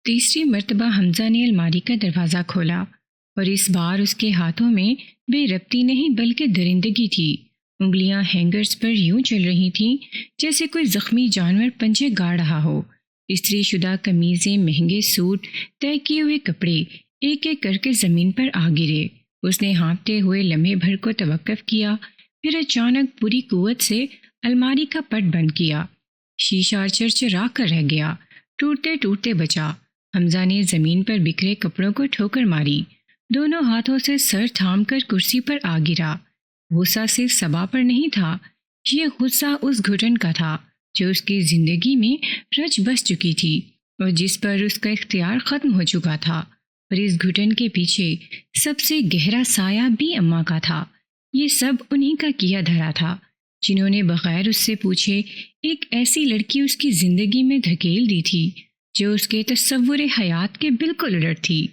تیسری مرتبہ حمزہ نے الماری کا دروازہ کھولا اور اس بار اس کے ہاتھوں میں بے ربطی نہیں بلکہ درندگی تھی۔ انگلیاں ہینگرز پر یوں چل رہی تھیں جیسے کوئی زخمی جانور پنجے گاڑ رہا ہو۔ استری شدہ قمیضیں، مہنگے سوٹ، طے کیے ہوئے کپڑے ایک ایک کر کے زمین پر آ گرے۔ اس نے ہانپتے ہوئے لمحے بھر کو توقف کیا، پھر اچانک پوری قوت سے الماری کا پٹ بند کیا۔ شیشہ چرچرا کر رہ گیا، ٹوٹتے ٹوٹتے بچا۔ حمزہ نے زمین پر بکھرے کپڑوں کو ٹھوکر ماری، دونوں ہاتھوں سے سر تھام کر کرسی پر آ گرا۔ غصہ صرف صبا پر نہیں تھا، یہ غصہ اس گھٹن کا تھا جو اس کی زندگی میں رچ بس چکی تھی اور جس پر اس کا اختیار ختم ہو چکا تھا۔ اور اس گھٹن کے پیچھے سب سے گہرا سایہ بھی اماں کا تھا۔ یہ سب انہی کا کیا دھرا تھا جنہوں نے بغیر اس سے پوچھے ایک ایسی لڑکی اس کی زندگی میں دھکیل دی تھی جو اس کے تصور حیات کے بالکل الٹ تھی۔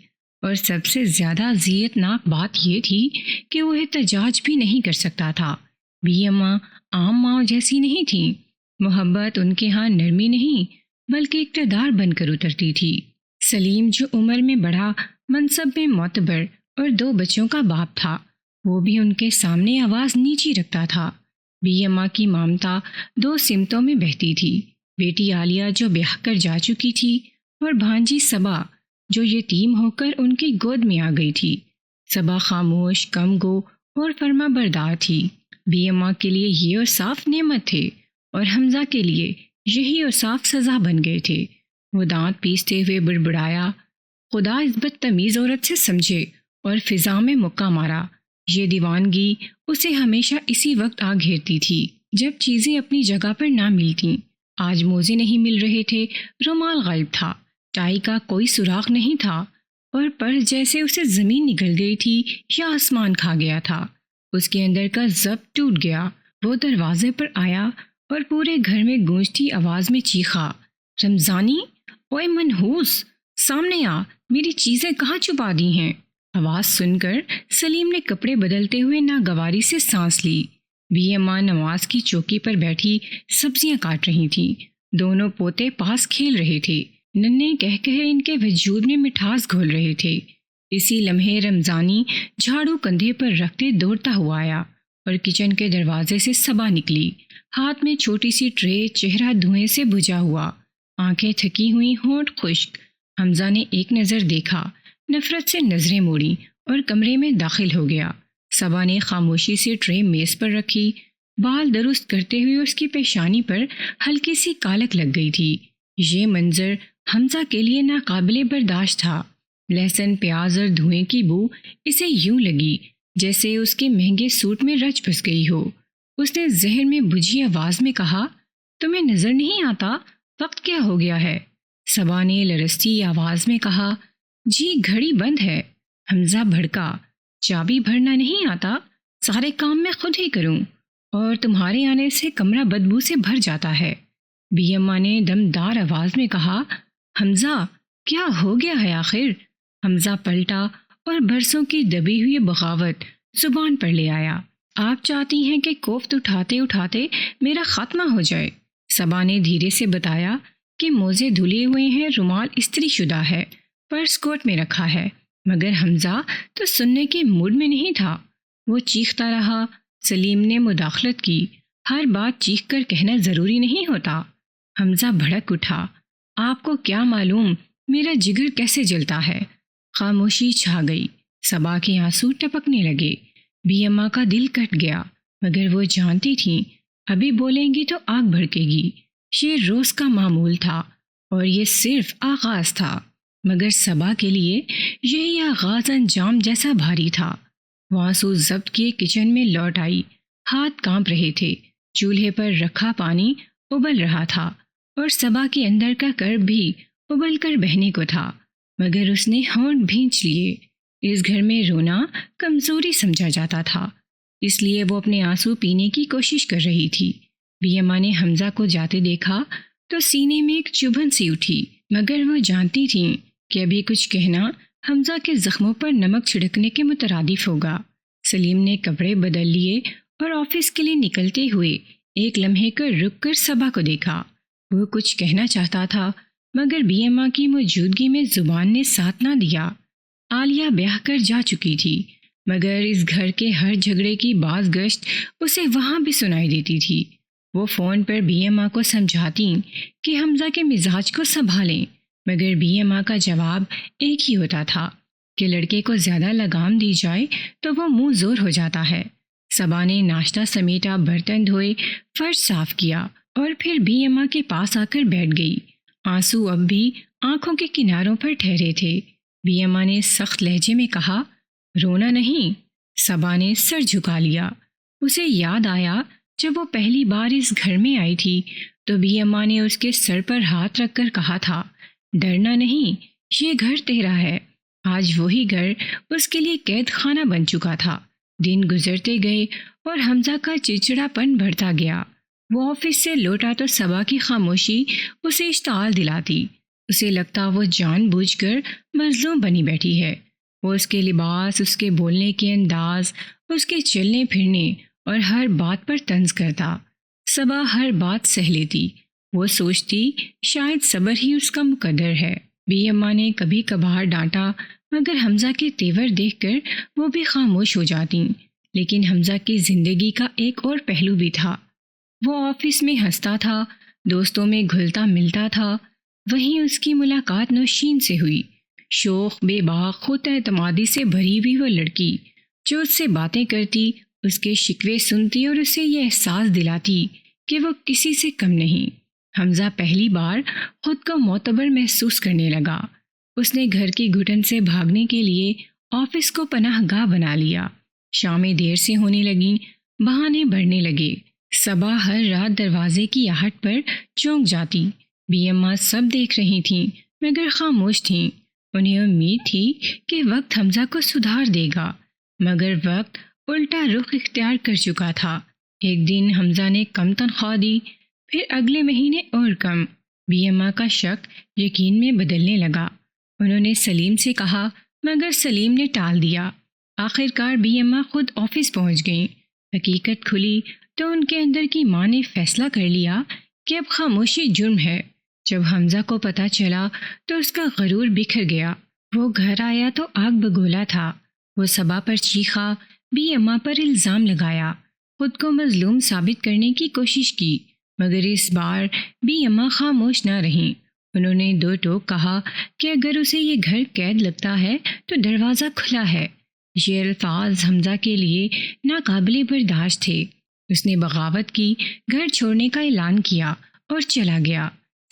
اور سب سے زیادہ اذیت ناک بات یہ تھی کہ وہ احتجاج بھی نہیں کر سکتا تھا۔ بی اماں عام ماں جیسی نہیں تھیں، محبت ان کے ہاں نرمی نہیں بلکہ اقتدار بن کر اترتی تھی۔ سلیم جو عمر میں بڑا، منصب میں معتبر اور 2 بچوں کا باپ تھا، وہ بھی ان کے سامنے آواز نیچی رکھتا تھا۔ بی اماں کی مامتا 2 سمتوں میں بہتی تھی، بیٹی عالیہ جو بیاہ کر جا چکی تھی اور بھانجی صبا جو یتیم ہو کر ان کی گود میں آ گئی تھی۔ صبا خاموش، کم گو اور فرما بردار تھی۔ بی اماں کے لیے یہ اوصاف نعمت تھے اور حمزہ کے لیے یہی اوصاف سزا بن گئے تھے۔ وہ دانت پیستے ہوئے بڑبڑایا، خدا اس بدتمیز عورت سے سمجھے، اور فضا میں مکہ مارا۔ یہ دیوانگی اسے ہمیشہ اسی وقت آ گھیرتی تھی جب چیزیں اپنی جگہ پر نہ ملتیں۔ آج موزے نہیں مل رہے تھے، رومال غائب تھا، ٹائی کا کوئی سوراخ نہیں تھا، اور پر جیسے اسے زمین نگل گئی تھی یا آسمان کھا گیا تھا۔ اس کے اندر کا ضبط ٹوٹ گیا۔ وہ دروازے پر آیا اور پورے گھر میں گونجتی آواز میں چیخا، رمضانی، اوے منحوس، سامنے آ، میری چیزیں کہاں چھپا دی ہیں؟ آواز سن کر سلیم نے کپڑے بدلتے ہوئے ناگواری سے سانس لی۔ بی اماں نماز کی چوکی پر بیٹھی سبزیاں کاٹ رہی تھیں، دونوں پوتے پاس کھیل رہے تھے، ننھے کہہ کہے ان کے وجود میں مٹھاس گھول رہے تھے۔ اسی لمحے رمضانی جھاڑو کندھے پر رکھتے دوڑتا ہوا آیا اور کچن کے دروازے سے صبا نکلی، ہاتھ میں چھوٹی سی ٹرے، چہرہ دھوئیں سے بھجا ہوا، آنکھیں تھکی ہوئی، ہونٹ خشک۔ حمزہ نے ایک نظر دیکھا، نفرت سے نظریں موڑی اور کمرے میں داخل ہو گیا۔ صبا نے خاموشی سے ٹرے میز پر رکھی، بال درست کرتے ہوئے اس کی پیشانی پر ہلکی سی کالک لگ گئی تھی۔ یہ منظر حمزہ کے لیے ناقابل برداشت تھا۔ لہسن، پیاز اور دھوئیں کی بو اسے یوں لگی جیسے اس کے مہنگے سوٹ میں رچ بس گئی ہو۔ اس نے ذہن میں بجھی آواز میں کہا، تمہیں نظر نہیں آتا وقت کیا ہو گیا ہے؟ صبا نے لرزتی آواز میں کہا، جی گھڑی بند ہے۔ حمزہ بھڑکا، چابی بھرنا نہیں آتا؟ سارے کام میں خود ہی کروں، اور تمہارے آنے سے کمرہ بدبو سے بھر جاتا ہے۔ بی اماں نے دمدار آواز میں کہا، حمزہ کیا ہو گیا ہے آخر؟ حمزہ پلٹا اور برسوں کی دبی ہوئی بغاوت زبان پر لے آیا، آپ چاہتی ہیں کہ کوفت اٹھاتے اٹھاتے میرا خاتمہ ہو جائے؟ صبا نے دھیرے سے بتایا کہ موزے دھلے ہوئے ہیں، رومال استری شدہ ہے، پرس کوٹ میں رکھا ہے، مگر حمزہ تو سننے کے موڈ میں نہیں تھا۔ وہ چیختا رہا۔ سلیم نے مداخلت کی، ہر بات چیخ کر کہنا ضروری نہیں ہوتا۔ حمزہ بھڑک اٹھا، آپ کو کیا معلوم میرا جگر کیسے جلتا ہے؟ خاموشی چھا گئی، صبا کے آنسو ٹپکنے لگے۔ بی اماں کا دل کٹ گیا، مگر وہ جانتی تھیں ابھی بولیں گی تو آگ بھڑکے گی۔ یہ روز کا معمول تھا اور یہ صرف آغاز تھا، مگر صبا کے لیے یہی آغاز انجام جیسا بھاری تھا۔ وہ آنسو ضبط کیے کچن میں لوٹ آئی، ہاتھ کانپ رہے تھے، چولہے پر رکھا پانی ابل رہا تھا اور صبا کے اندر کا کرب بھی ابل کر بہنے کو تھا، مگر اس نے ہونٹ بھینچ لیے۔ اس گھر میں رونا کمزوری سمجھا جاتا تھا، اس لیے وہ اپنے آنسو پینے کی کوشش کر رہی تھی۔ بی اماں نے حمزہ کو جاتے دیکھا تو سینے میں ایک چبھن سی اٹھی، مگر وہ جانتی تھیں کہ ابھی کچھ کہنا حمزہ کے زخموں پر نمک چھڑکنے کے مترادف ہوگا۔ سلیم نے کپڑے بدل لیے اور آفس کے لیے نکلتے ہوئے ایک لمحے کو رک کر صبا کو دیکھا۔ وہ کچھ کہنا چاہتا تھا مگر بی اماں کی موجودگی میں زبان نے ساتھ نہ دیا۔ عالیہ بیاہ کر جا چکی تھی، مگر اس گھر کے ہر جھگڑے کی باز گشت اسے وہاں بھی سنائی دیتی تھی۔ وہ فون پر بی اماں کو سمجھاتی کہ حمزہ کے مزاج کو سنبھالیں، مگر بی اماں کا جواب ایک ہی ہوتا تھا کہ لڑکے کو زیادہ لگام دی جائے تو وہ منہ زور ہو جاتا ہے۔ صبا نے ناشتہ سمیٹا، برتن دھوئے، فرش صاف کیا اور پھر بی اماں کے پاس آ کر بیٹھ گئی۔ آنسو اب بھی آنکھوں کے کناروں پر ٹھہرے تھے۔ بی اماں نے سخت لہجے میں کہا، رونا نہیں۔ صبا نے سر جھکا لیا۔ اسے یاد آیا جب وہ پہلی بار اس گھر میں آئی تھی تو بی اماں نے اس کے سر پر ہاتھ رکھ کر کہا تھا، ڈرنا نہیں، یہ گھر تیرا ہے۔ آج وہی گھر اس کے لیے قید خانہ بن چکا تھا۔ دن گزرتے گئے اور حمزہ کا چڑچڑا پن بڑھتا گیا۔ وہ آفس سے لوٹا تو صبا کی خاموشی اسے اشتعال دلاتی۔ اسے لگتا وہ جان بوجھ کر مظلوم بنی بیٹھی ہے۔ وہ اس کے لباس، اس کے بولنے کے انداز، اس کے چلنے پھرنے اور ہر بات پر طنز کرتا۔ صبا ہر بات سہ لیتی۔ وہ سوچتی شاید صبر ہی اس کا مقدر ہے۔ بی اماں نے کبھی کبھار ڈانٹا، مگر حمزہ کے تیور دیکھ کر وہ بھی خاموش ہو جاتی۔ لیکن حمزہ کی زندگی کا ایک اور پہلو بھی تھا۔ وہ آفس میں ہنستا تھا، دوستوں میں گھلتا ملتا تھا۔ وہیں اس کی ملاقات نوشین سے ہوئی۔ شوخ، بے باک، خود اعتمادی سے بھری ہوئی وہ لڑکی جو اس سے باتیں کرتی، اس کے شکوے سنتی اور اسے یہ احساس دلاتی کہ وہ کسی سے کم نہیں۔ حمزہ پہلی بار خود کو معتبر محسوس کرنے لگا۔ اس نے گھر کی گھٹن سے بھاگنے کے لیے آفس کو پناہ گاہ بنا لیا۔ شامیں دیر سے ہونے لگیں، بہانے بڑھنے لگے۔ صبا ہر رات دروازے کی آہٹ پر چونک جاتی۔ بی اماں سب دیکھ رہی تھیں مگر خاموش تھیں۔ انہیں امید تھی کہ وقت حمزہ کو سدھار دے گا، مگر وقت الٹا رخ اختیار کر چکا تھا۔ ایک دن حمزہ نے کم تنخواہ دی، پھر اگلے مہینے اور کم۔ بی اماں کا شک یقین میں بدلنے لگا۔ انہوں نے سلیم سے کہا، مگر سلیم نے ٹال دیا۔ آخر کار بی اماں خود آفس پہنچ گئیں۔ حقیقت کھلی تو ان کے اندر کی ماں نے فیصلہ کر لیا کہ اب خاموشی جرم ہے۔ جب حمزہ کو پتہ چلا تو اس کا غرور بکھر گیا۔ وہ گھر آیا تو آگ بگولا تھا۔ وہ صبا پر چیخا، بی اماں پر الزام لگایا، خود کو مظلوم ثابت کرنے کی کوشش کی، مگر اس بار بی اماں خاموش نہ رہیں۔ انہوں نے دو ٹوک کہا کہ اگر اسے یہ گھر قید لگتا ہے تو دروازہ کھلا ہے۔ یہ الفاظ حمزہ کے لیے ناقابل برداشت تھے۔ اس نے بغاوت کی، گھر چھوڑنے کا اعلان کیا اور چلا گیا۔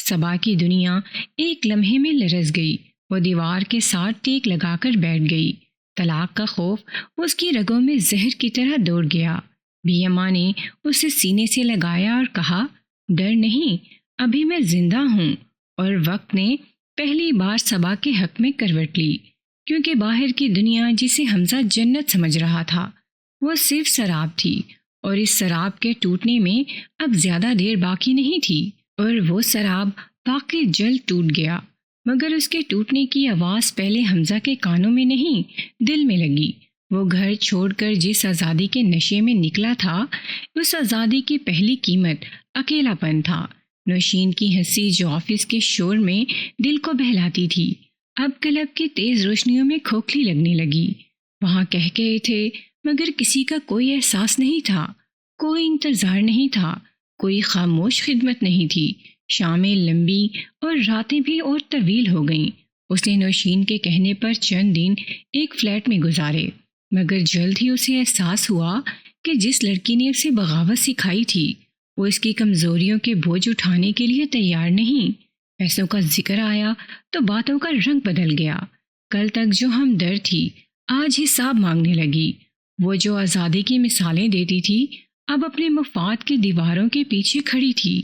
صبا کی دنیا ایک لمحے میں لرز گئی۔ وہ دیوار کے ساتھ ٹیک لگا کر بیٹھ گئی۔ طلاق کا خوف اس کی رگوں میں زہر کی طرح دوڑ گیا۔ بی اماں نے اسے سینے سے لگایا اور کہا، ڈر نہیں، ابھی میں زندہ ہوں۔ اور وقت نے پہلی بار صبا کے حق میں کروٹ لی، کیونکہ باہر کی دنیا جسے حمزہ جنت سمجھ رہا تھا وہ صرف سراب تھی، اور اس سراب کے ٹوٹنے میں اب زیادہ دیر باقی نہیں تھی، اور وہ سراب واقعی جلد ٹوٹ گیا۔ مگر اس کے ٹوٹنے کی آواز پہلے حمزہ کے کانوں میں نہیں، دل میں لگی۔ وہ گھر چھوڑ کر جس آزادی کے نشے میں نکلا تھا، اس آزادی کی پہلی قیمت اکیلا پن تھا۔ نوشین کی ہنسی جو آفس کے شور میں دل کو بہلاتی تھی، اب کلب کی تیز روشنیوں میں کھوکھلی لگنے لگی۔ وہاں کہے تھے مگر کسی کا کوئی احساس نہیں تھا، کوئی انتظار نہیں تھا، کوئی خاموش خدمت نہیں تھی۔ شامیں لمبی اور راتیں بھی اور طویل ہو گئیں۔ اس نے نوشین کے کہنے پر چند دن ایک فلیٹ میں گزارے، مگر جلد ہی اسے احساس ہوا کہ جس لڑکی نے اسے بغاوت سکھائی تھی وہ اس کی کمزوریوں کے بوجھ اٹھانے کے لیے تیار نہیں۔ پیسوں کا ذکر آیا تو باتوں کا رنگ بدل گیا۔ کل تک جو ہمدرد تھی آج حساب مانگنے لگی۔ وہ جو آزادی کی مثالیں دیتی تھی اب اپنے مفاد کی دیواروں کے پیچھے کھڑی تھی۔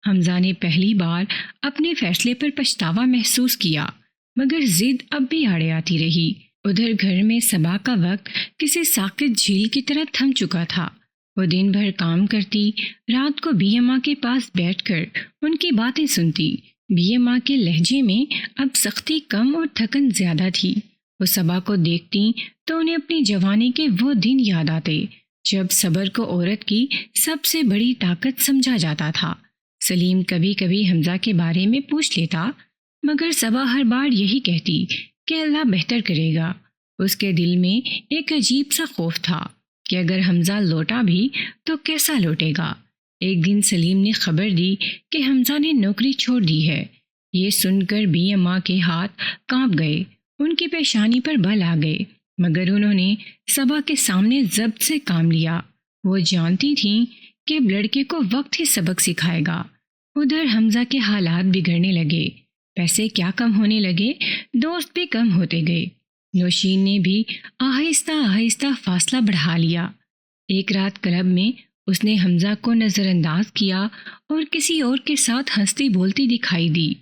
حمزہ نے پہلی بار اپنے فیصلے پر پچھتاوا محسوس کیا، مگر ضد اب بھی آڑے آتی رہی۔ ادھر گھر میں صبا کا وقت کسی ساکت جھیل کی طرح تھم چکا تھا۔ وہ دن بھر کام کرتی، رات کو بی اماں کے پاس بیٹھ کر ان کی باتیں سنتی۔ بی اماں کے لہجے میں اب سختی کم اور تھکن زیادہ تھی۔ وہ صبا کو دیکھتی تو انہیں اپنی جوانی کے وہ دن یاد آتے جب صبر کو عورت کی سب سے بڑی طاقت سمجھا جاتا تھا۔ سلیم کبھی کبھی حمزہ کے بارے میں پوچھ لیتا، مگر صبا ہر بار یہی کہتی کہ اللہ بہتر کرے گا۔ اس کے دل میں ایک عجیب سا خوف تھا کہ اگر حمزہ لوٹا بھی تو کیسا لوٹے گا۔ ایک دن سلیم نے خبر دی کہ حمزہ نے نوکری چھوڑ دی ہے۔ یہ سن کر بی اماں کے ہاتھ کانپ گئے، ان کی پیشانی پر بل آ گئے، مگر انہوں نے صبا کے سامنے ضبط سے کام لیا۔ وہ جانتی تھیں کہ اب لڑکے کو وقت ہی سبق سکھائے گا۔ ادھر حمزہ کے حالات بگڑنے لگے، پیسے کیا کم ہونے لگے، دوست بھی کم ہوتے گئے۔ نوشین نے بھی آہستہ آہستہ فاصلہ بڑھا لیا۔ ایک رات کلب میں اس نے حمزہ کو نظر انداز کیا اور کسی اور کے ساتھ ہنستی بولتی دکھائی دی۔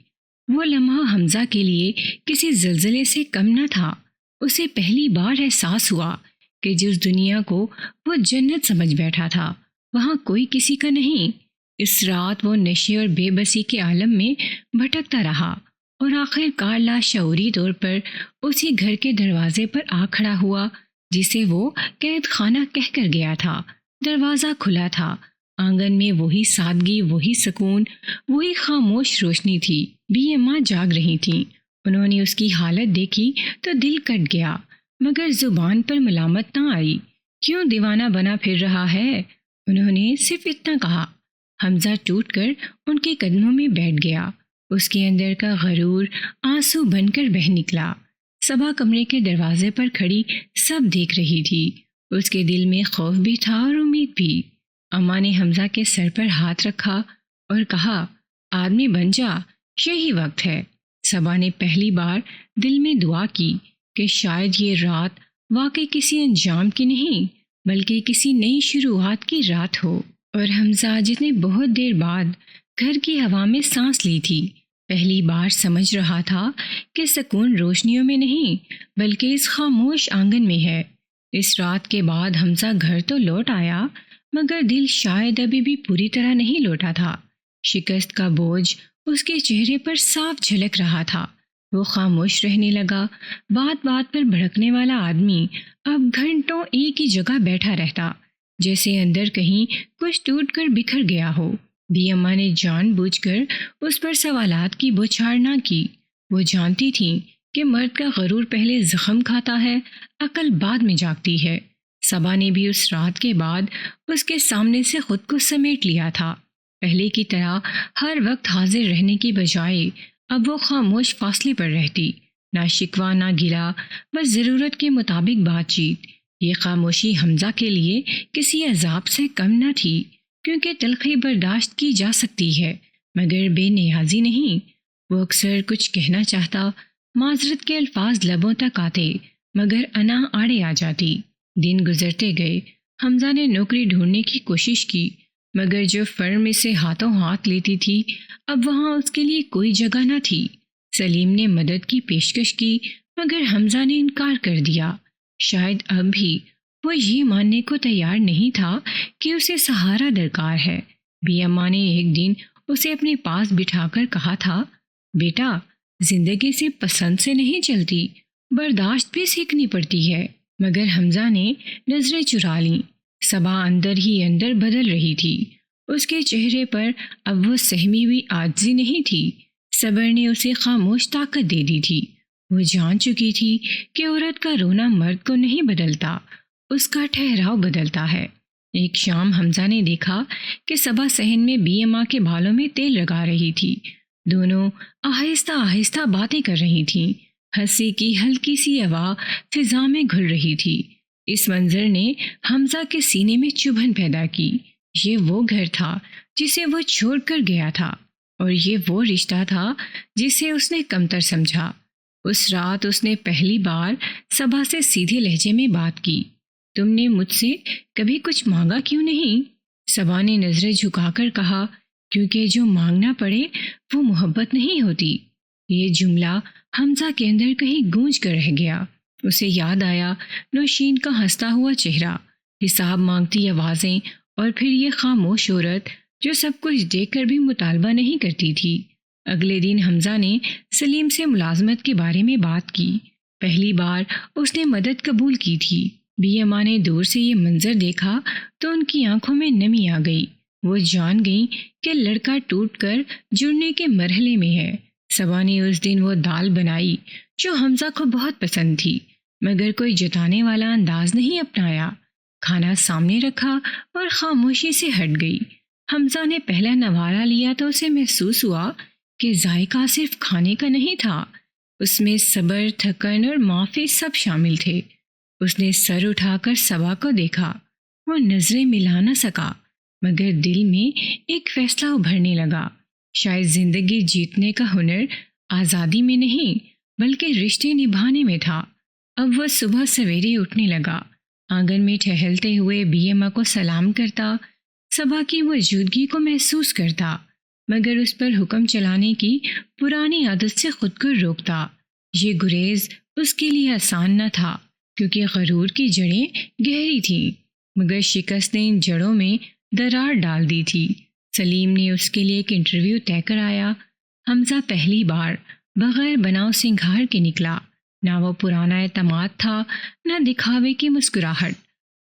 وہ لمحہ حمزہ کے لیے کسی زلزلے سے کم نہ تھا۔ اسے پہلی بار احساس ہوا کہ جس دنیا کو وہ جنت سمجھ بیٹھا تھا وہاں کوئی کسی کا نہیں۔ اس رات وہ نشے اور بے بسی کے عالم میں بھٹکتا رہا اور آخر کار لاشعوری طور پر اسی گھر کے دروازے پر آ کھڑا ہوا جسے وہ قید خانہ کہہ کر گیا تھا۔ دروازہ کھلا تھا، آنگن میں وہی سادگی، وہی سکون، وہی خاموش روشنی تھی۔ بی اماں جاگ رہی تھیں۔ انہوں نے اس کی حالت دیکھی تو دل کٹ گیا، مگر زبان پر ملامت نہ آئی۔ کیوں دیوانہ بنا پھر رہا ہے؟ انہوں نے صرف اتنا کہا۔ حمزہ ٹوٹ کر ان کے قدموں میں بیٹھ گیا۔ اس کے اندر کا غرور آنسو بن کر بہہ نکلا۔ صبا کمرے کے دروازے پر کھڑی سب دیکھ رہی تھی۔ اس کے دل میں خوف بھی تھا اور امید بھی۔ اماں نے حمزہ کے سر پر ہاتھ رکھا اور کہا، آدمی بن جا، یہی وقت ہے۔ صبا نے پہلی بار دل میں دعا کی کہ شاید یہ رات واقعی کسی انجام کی نہیں بلکہ کسی نئی شروعات کی رات ہو۔ اور حمزہ جس نے بہت دیر بعد گھر کی ہوا میں سانس لی تھی، پہلی بار سمجھ رہا تھا کہ سکون روشنیوں میں نہیں بلکہ اس خاموش آنگن میں ہے۔ اس رات کے بعد حمزہ گھر تو لوٹ آیا، مگر دل شاید ابھی بھی پوری طرح نہیں لوٹا تھا۔ شکست کا بوجھ اس کے چہرے پر صاف جھلک رہا تھا۔ وہ خاموش رہنے لگا۔ بات بات پر بھڑکنے والا آدمی اب گھنٹوں ایک ہی جگہ بیٹھا رہتا، جیسے اندر کہیں کچھ ٹوٹ کر بکھر گیا ہو۔ بی اماں نے جان بوجھ کر اس پر سوالات کی بوچھاڑ نہ کی۔ وہ جانتی تھیں کہ مرد کا غرور پہلے زخم کھاتا ہے، عقل بعد میں جاگتی ہے۔ صبا نے بھی اس رات کے بعد اس کے سامنے سے خود کو سمیٹ لیا تھا۔ پہلے کی طرح ہر وقت حاضر رہنے کی بجائے اب وہ خاموش فاصلے پر رہتی، نہ شکوہ نہ گلا، بس ضرورت کے مطابق بات چیت۔ یہ خاموشی حمزہ کے لیے کسی عذاب سے کم نہ تھی، کیونکہ تلخی برداشت کی جا سکتی ہے مگر بے نیازی نہیں۔ وہ اکثر کچھ کہنا چاہتا، معذرت کے الفاظ لبوں تک آتے مگر انا آڑے آ جاتی۔ دن گزرتے گئے۔ حمزہ نے نوکری ڈھونڈنے کی کوشش کی، مگر جو فرم اسے ہاتھوں ہاتھ لیتی تھی اب وہاں اس کے لیے کوئی جگہ نہ تھی۔ سلیم نے مدد کی پیشکش کی مگر حمزہ نے انکار کر دیا۔ شاید اب بھی وہ یہ ماننے کو تیار نہیں تھا کہ اسے سہارا درکار ہے۔ بی اماں نے ایک دن اسے اپنے پاس بٹھا کر کہا تھا، بیٹا، زندگی سے پسند سے نہیں چلتی، برداشت بھی سیکھنی پڑتی ہے۔ مگر حمزہ نے نظریں چرا لیں۔ صبا اندر ہی اندر بدل رہی تھی۔ اس کے چہرے پر اب وہ سہمی ہوئی عاجزی نہیں تھی، صبر نے اسے خاموش طاقت دے دی تھی۔ وہ جان چکی تھی کہ عورت کا رونا مرد کو نہیں بدلتا، اس کا ٹھہراؤ بدلتا ہے۔ ایک شام حمزہ نے دیکھا کہ صبا صحن میں بی اماں کے بالوں میں تیل لگا رہی تھی۔ دونوں آہستہ آہستہ باتیں کر رہی تھیں۔ ہنسی کی ہلکی سی ہوا فضا میں گھل رہی تھی۔ اس منظر نے حمزہ کے سینے میں چبھن پیدا کی۔ یہ وہ گھر تھا جسے وہ چھوڑ کر گیا تھا، اور یہ وہ رشتہ تھا جسے اس نے کمتر سمجھا۔ اس رات اس نے پہلی بار صبا سے سیدھے لہجے میں بات کی، تم نے مجھ سے کبھی کچھ مانگا کیوں نہیں؟ صبا نے نظریں جھکا کر کہا، کیونکہ جو مانگنا پڑے وہ محبت نہیں ہوتی۔ یہ جملہ حمزہ کے اندر کہیں گونج کر رہ گیا۔ اسے یاد آیا نوشین کا ہنستا ہوا چہرہ، حساب مانگتی آوازیں، اور پھر یہ خاموش عورت جو سب کچھ دیکھ کر بھی مطالبہ نہیں کرتی تھی۔ اگلے دن حمزہ نے سلیم سے ملازمت کے بارے میں بات کی۔ پہلی بار اس نے مدد قبول کی تھی۔ بی اماں نے دور سے یہ منظر دیکھا تو ان کی آنکھوں میں نمی آ گئی۔ وہ جان گئیں کہ لڑکا ٹوٹ کر جڑنے کے مرحلے میں ہے۔ صبا نے اس دن وہ دال بنائی جو حمزہ کو بہت پسند تھی، مگر کوئی جتانے والا انداز نہیں اپنایا۔ کھانا سامنے رکھا اور خاموشی سے ہٹ گئی۔ حمزہ نے پہلا نوارہ لیا تو اسے محسوس ہوا کہ ذائقہ صرف کھانے کا نہیں تھا، اس میں صبر، تھکن اور معافی سب شامل تھے۔ اس نے سر اٹھا کر صبا کو دیکھا۔ وہ نظریں ملا نہ سکا، مگر دل میں ایک فیصلہ ابھرنے لگا۔ شاید زندگی جیتنے کا ہنر آزادی میں نہیں بلکہ رشتے نبھانے میں تھا۔ اب وہ صبح سویرے اٹھنے لگا، آنگن میں ٹہلتے ہوئے بی اماں کو سلام کرتا، صبا کی موجودگی کو محسوس کرتا، مگر اس پر حکم چلانے کی پرانی عادت سے خود کو روکتا۔ یہ گریز اس کے لیے آسان نہ تھا، کیونکہ غرور کی جڑیں گہری تھیں، مگر شکست نے ان جڑوں میں درار ڈال دی تھی۔ سلیم نے اس کے لیے ایک انٹرویو طے کرایا۔ حمزہ پہلی بار بغیر بناؤ سنگھار کے نکلا۔ نہ وہ پرانا اعتماد تھا، نہ دکھاوے کی مسکراہٹ،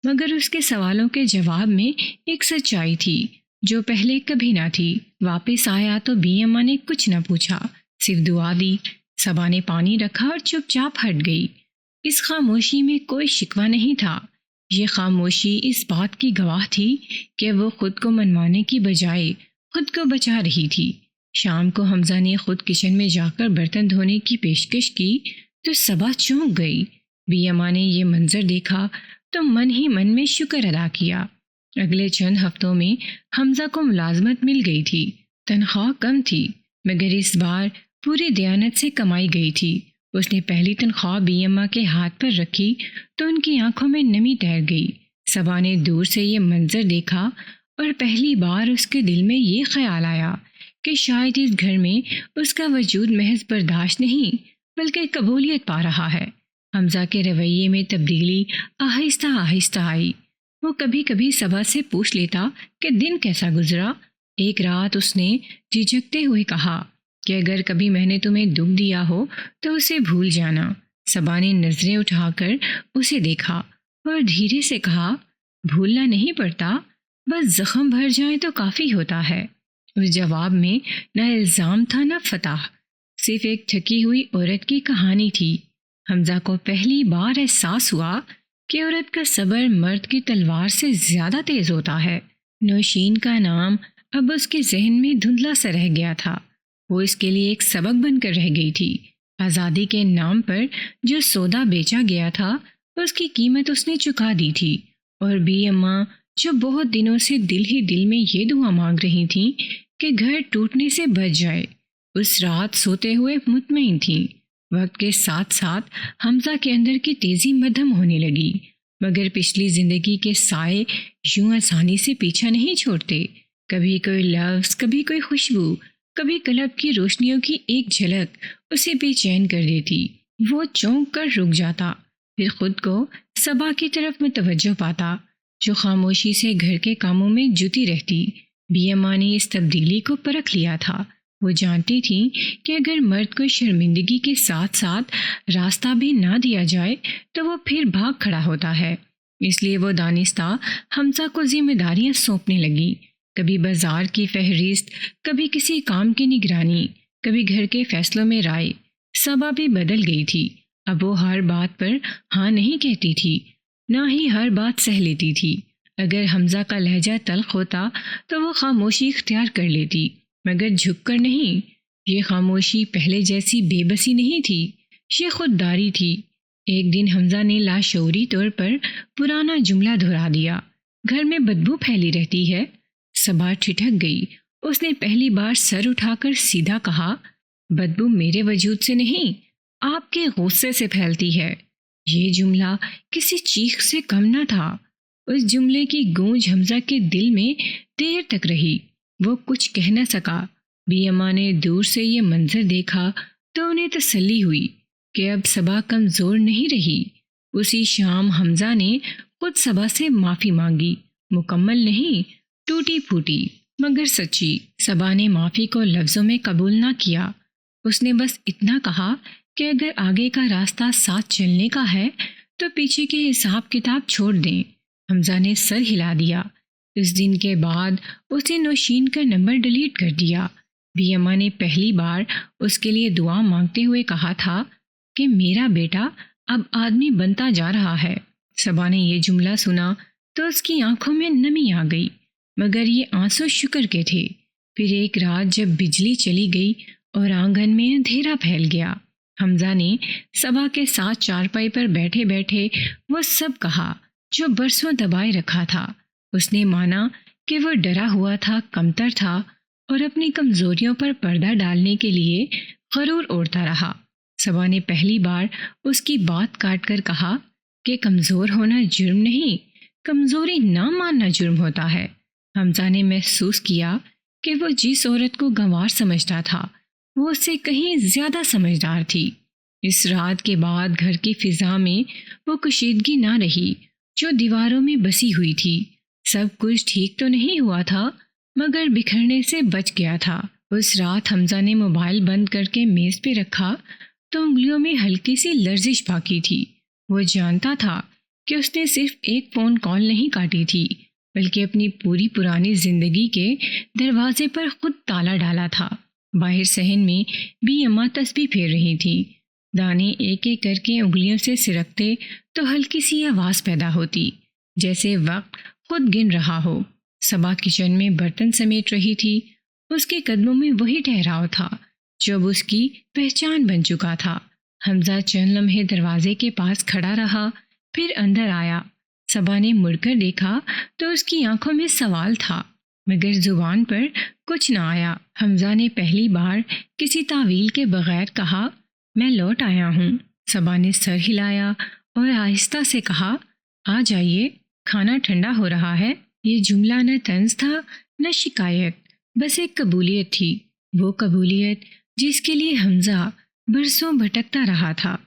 مگر اس کے سوالوں کے جواب میں ایک سچائی تھی جو پہلے کبھی نہ تھی۔ واپس آیا تو بی اماں نے کچھ نہ پوچھا، صرف دعا دی۔ صبا نے پانی رکھا اور چپ چاپ ہٹ گئی۔ اس خاموشی میں کوئی شکوہ نہیں تھا، یہ خاموشی اس بات کی گواہ تھی کہ وہ خود کو منوانے کی بجائے خود کو بچا رہی تھی۔ شام کو حمزہ نے خود کچن میں جا کر برتن دھونے کی پیشکش کی تو صبا چونک گئی۔ بی اماں نے یہ منظر دیکھا تو من ہی من میں شکر ادا کیا۔ اگلے چند ہفتوں میں حمزہ کو ملازمت مل گئی تھی، تنخواہ کم تھی، مگر اس بار پوری دیانت سے کمائی گئی تھی۔ اس نے پہلی تنخواہ بی اماں کے ہاتھ پر رکھی تو ان کی آنکھوں میں نمی تیر گئی۔ صبا نے دور سے یہ منظر دیکھا اور پہلی بار اس کے دل میں یہ خیال آیا کہ شاید اس گھر میں اس کا وجود محض برداشت نہیں بلکہ قبولیت پا رہا ہے۔ حمزہ کے رویے میں تبدیلی آہستہ آہستہ آئی۔ وہ کبھی کبھی صبا سے پوچھ لیتا کہ دن کیسا گزرا۔ ایک رات اس نے جھجکتے ہوئے کہا کہ اگر کبھی میں نے تمہیں دکھ دیا ہو تو اسے بھول جانا۔ صبا نے نظریں اٹھا کر اسے دیکھا اور دھیرے سے کہا، بھولنا نہیں پڑتا، بس زخم بھر جائیں تو کافی ہوتا ہے۔ اس جواب میں نہ الزام تھا نہ فتح، صرف ایک تھکی ہوئی عورت کی کہانی تھی۔ حمزہ کو پہلی بار احساس ہوا کہ عورت کا صبر مرد کی تلوار سے زیادہ تیز ہوتا ہے۔ نوشین کا نام اب اس کے ذہن میں دھندلا سا رہ گیا تھا، وہ اس کے لیے ایک سبق بن کر رہ گئی تھی۔ آزادی کے نام پر جو سودا بیچا گیا تھا اس کی قیمت اس نے چکا دی تھی، اور بی اماں جو بہت دنوں سے دل ہی دل میں یہ دعا مانگ رہی تھیں کہ گھر ٹوٹنے سے بچ جائے، اس رات سوتے ہوئے مطمئن تھیں۔ وقت کے ساتھ ساتھ حمزہ کے اندر کی تیزی مدھم ہونے لگی، مگر پچھلی زندگی کے سائے یوں آسانی سے پیچھا نہیں چھوڑتے۔ کبھی کوئی لفظ، کبھی کوئی خوشبو، کبھی کلب کی روشنیوں کی ایک جھلک اسے بے چین کر دیتی۔ وہ چونک کر رک جاتا، پھر خود کو صبا کی طرف متوجہ پاتا جو خاموشی سے گھر کے کاموں میں جٹی رہتی۔ بی اماں نے اس تبدیلی کو پرکھ لیا تھا۔ وہ جانتی تھیں کہ اگر مرد کو شرمندگی کے ساتھ ساتھ راستہ بھی نہ دیا جائے تو وہ پھر بھاگ کھڑا ہوتا ہے۔ اس لیے وہ دانستہ حمزہ کو ذمہ داریاں سونپنے لگی، کبھی بازار کی فہرست، کبھی کسی کام کی نگرانی، کبھی گھر کے فیصلوں میں رائے۔ صبا بھی بدل گئی تھی، اب وہ ہر بات پر ہاں نہیں کہتی تھی، نہ ہی ہر بات سہ لیتی تھی۔ اگر حمزہ کا لہجہ تلخ ہوتا تو وہ خاموشی اختیار کر لیتی، مگر جھک کر نہیں۔ یہ خاموشی پہلے جیسی بے بسی نہیں تھی، یہ خودداری تھی۔ ایک دن حمزہ نے لاشعوری طور پر پرانا جملہ دہرا دیا، گھر میں بدبو پھیلی رہتی ہے۔ صبا ٹھٹک گئی، اس نے پہلی بار سر اٹھا کر سیدھا کہا، بدبو میرے وجود سے نہیں، آپ کے غصے سے پھیلتی ہے۔ یہ جملہ کسی چیخ سے کم نہ تھا۔ اس جملے کی گونج حمزہ کے دل میں دیر تک رہی، وہ کچھ کہہ نہ سکا۔ بی اماں نے دور سے یہ منظر دیکھا تو انہیں تسلی ہوئی کہ اب صبا کمزور نہیں رہی۔ اسی شام حمزہ نے خود صبا سے معافی مانگی، مکمل نہیں، ٹوٹی پھوٹی مگر سچی۔ صبا نے معافی کو لفظوں میں قبول نہ کیا، اس نے بس اتنا کہا کہ اگر آگے کا راستہ ساتھ چلنے کا ہے تو پیچھے کے حساب کتاب چھوڑ دیں۔ حمزہ نے سر ہلا دیا۔ اس دن کے بعد اس نے نوشین کا نمبر ڈیلیٹ کر دیا۔ بی اماں نے پہلی بار اس کے لیے دعا مانگتے ہوئے کہا تھا کہ میرا بیٹا اب آدمی بنتا جا رہا ہے۔ صبا نے یہ جملہ سنا تو اس کی آنکھوں میں نمی آ گئی، مگر یہ آنسو شکر کے تھے۔ پھر ایک رات جب بجلی چلی گئی اور آنگن میں اندھیرا پھیل گیا، حمزہ نے صبا کے ساتھ چارپائی پر بیٹھے بیٹھے وہ سب کہا جو برسوں دبائے رکھا تھا۔ اس نے مانا کہ وہ ڈرا ہوا تھا، کمتر تھا اور اپنی کمزوریوں پر پردہ ڈالنے کے لیے غرور اوڑھتا رہا۔ صبا نے پہلی بار اس کی بات کاٹ کر کہا کہ کمزور ہونا جرم نہیں، کمزوری نہ ماننا جرم ہوتا ہے۔ حمزہ نے محسوس کیا کہ وہ جس عورت کو گنوار سمجھتا تھا وہ اس سے کہیں زیادہ سمجھدار تھی۔ اس رات کے بعد گھر کی فضا میں وہ کشیدگی نہ رہی جو دیواروں میں بسی ہوئی تھی۔ سب کچھ ٹھیک تو نہیں ہوا تھا مگر بکھرنے سے بچ گیا تھا۔ اس رات حمزہ نے موبائل بند کر کے میز پہ رکھا تو انگلیوں میں ہلکی سی لرزش باقی تھی۔ وہ جانتا تھا کہ اس نے صرف ایک فون کال نہیں کاٹی تھی بلکہ اپنی پوری پرانی زندگی کے دروازے پر خود تالا ڈالا تھا۔ باہر صحن میں بی اماں تسبیح پھیر رہی تھی۔ دانے ایک ایک کر کے انگلیوں سے سرکتے تو ہلکی سی آواز پیدا ہوتی جیسے وقت خود گن رہا ہو۔ صبا کچن میں برتن سمیٹ رہی تھی۔ اس کے قدموں میں وہی ٹھہراؤ تھا جو اب اس کی پہچان بن چکا تھا۔ حمزہ چند لمحے دروازے کے پاس کھڑا رہا، پھر اندر آیا۔ صبا نے مڑ کر دیکھا تو اس کی آنکھوں میں سوال تھا مگر زبان پر کچھ نہ آیا۔ حمزہ نے پہلی بار کسی تعویل کے بغیر کہا، میں لوٹ آیا ہوں۔ صبا نے سر ہلایا اور آہستہ سے کہا، آ جائیے، کھانا ٹھنڈا ہو رہا ہے۔ یہ جملہ نہ طنز تھا نہ شکایت، بس ایک قبولیت تھی، وہ قبولیت جس کے لیے حمزہ برسوں بھٹکتا رہا تھا۔